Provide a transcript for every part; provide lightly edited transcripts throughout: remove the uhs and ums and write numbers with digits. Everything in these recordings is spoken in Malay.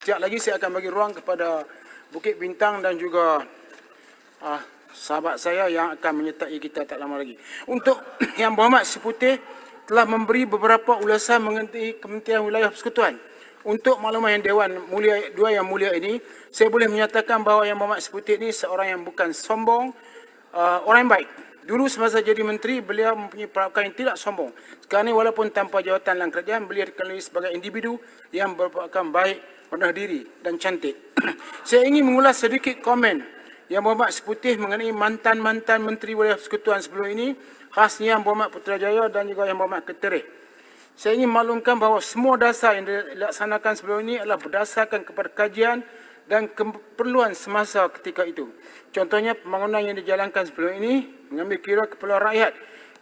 Sekejap lagi saya akan bagi ruang kepada Bukit Bintang dan juga sahabat saya yang akan menyertai kita tak lama lagi. Untuk Yang Berhormat Seputih telah memberi beberapa ulasan mengenai Kementerian Wilayah Persekutuan. Untuk makluman yang Dewan Dua Yang Mulia ini, saya boleh menyatakan bahawa Yang Berhormat Seputih ini seorang yang bukan sombong, orang yang baik. Dulu semasa jadi menteri, beliau mempunyai perawakan yang tidak sombong. Sekarang ini walaupun tanpa jawatan dalam kerajaan, beliau dikenali sebagai individu yang berperawakan baik, rendah diri dan cantik. Saya ingin mengulas sedikit komen Yang Berhormat Seputih mengenai mantan-mantan Menteri Wilayah Persekutuan sebelum ini, khasnya Yang Berhormat Putrajaya dan juga Yang Berhormat Ketereh. Saya ingin maklumkan bahawa semua dasar yang dilaksanakan sebelum ini adalah berdasarkan kepada kajian dan keperluan semasa ketika itu. Contohnya, pembangunan yang dijalankan sebelum ini mengambil kira keperluan rakyat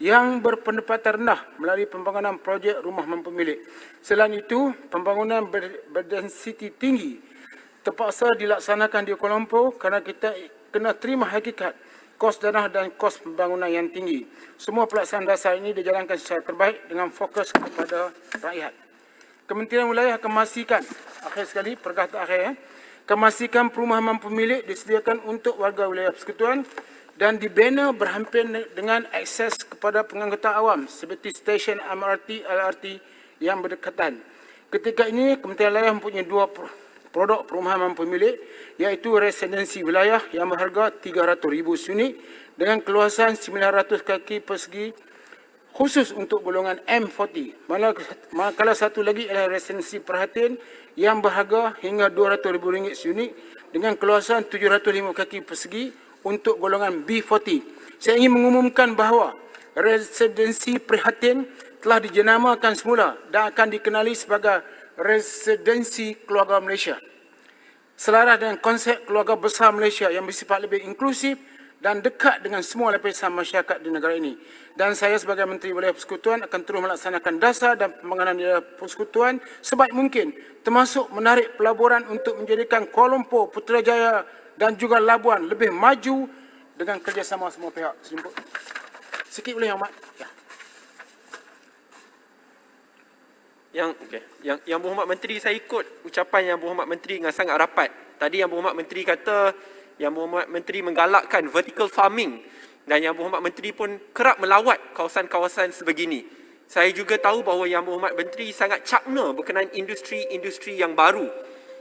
yang berpendapatan rendah melalui pembangunan projek rumah mampu milik. Selain itu, pembangunan berdensiti tinggi terpaksa dilaksanakan di Kuala Lumpur kerana kita kena terima hakikat kos tanah dan kos pembangunan yang tinggi. Semua pelaksanaan dasar ini dijalankan secara terbaik dengan fokus kepada rakyat. Kementerian Wilayah akan memastikan, akhir sekali, perkataan akhir, memastikan perumahan mampu milik disediakan untuk warga wilayah persekutuan dan dibina berhampir dengan akses kepada penganggota awam seperti stesen MRT, LRT yang berdekatan. Ketika ini, Kementerian Wilayah mempunyai dua produk perumahan mampu milik, iaitu residensi wilayah yang berharga 300,000 unit dengan keluasan 900 kaki persegi khusus untuk golongan M40. Manakala satu lagi adalah residensi perhatian yang berharga hingga RM200,000 seunit dengan keluasan 705 kaki persegi untuk golongan B40. Saya ingin mengumumkan bahawa residensi perhatian telah dijenamakan semula dan akan dikenali sebagai Residensi Keluarga Malaysia. Selaras dengan konsep keluarga besar Malaysia yang bersifat lebih inklusif dan dekat dengan semua lapisan masyarakat di negara ini. Dan saya sebagai Menteri Wilayah Persekutuan akan terus melaksanakan dasar dan pembangunan wilayah persekutuan sebaik mungkin, termasuk menarik pelaburan untuk menjadikan Kuala Lumpur, Putrajaya dan juga Labuan lebih maju dengan kerjasama semua pihak. Sikit boleh, Yang Amat? Ya. Yang Berhormat Menteri, saya ikut ucapan Yang Berhormat Menteri dengan sangat rapat. Tadi Yang Berhormat Menteri kata Yang Berhormat Menteri menggalakkan vertical farming dan Yang Berhormat Menteri pun kerap melawat kawasan-kawasan sebegini. Saya juga tahu bahawa Yang Berhormat Menteri sangat cakna berkenaan industri-industri yang baru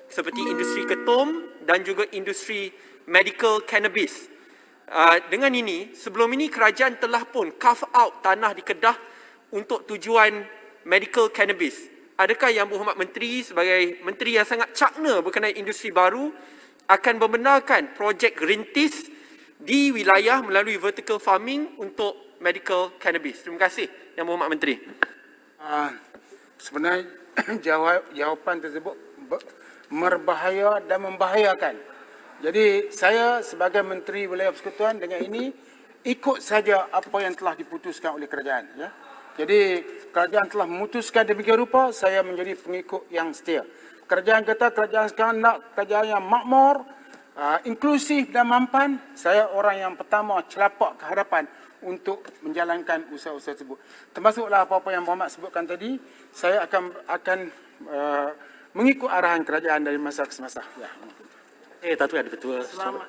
seperti industri ketum dan juga industri medical cannabis. Dengan ini, sebelum ini kerajaan telah pun carve out tanah di Kedah untuk tujuan medical cannabis. Adakah Yang Berhormat Menteri sebagai menteri yang sangat cakna berkenaan industri baru akan membenarkan projek rintis di wilayah melalui vertical farming untuk medical cannabis? Terima kasih, Yang Berhormat Menteri. Sebenarnya jawapan tersebut berbahaya dan membahayakan. Jadi saya sebagai Menteri Wilayah Persekutuan dengan ini ikut saja apa yang telah diputuskan oleh kerajaan. Ya. Jadi kerajaan telah memutuskan demikian rupa, saya menjadi pengikut yang setia. Kerajaan kata kerajaan sekarang nak kerajaan yang makmur, inklusif dan mampan. Saya orang yang pertama celapak ke hadapan untuk menjalankan usaha-usaha tersebut. Termasuklah apa-apa yang Berhormat sebutkan tadi, saya akan mengikut arahan kerajaan dari masa ke semasa. Ya. Tatu ada ketua. Selamat.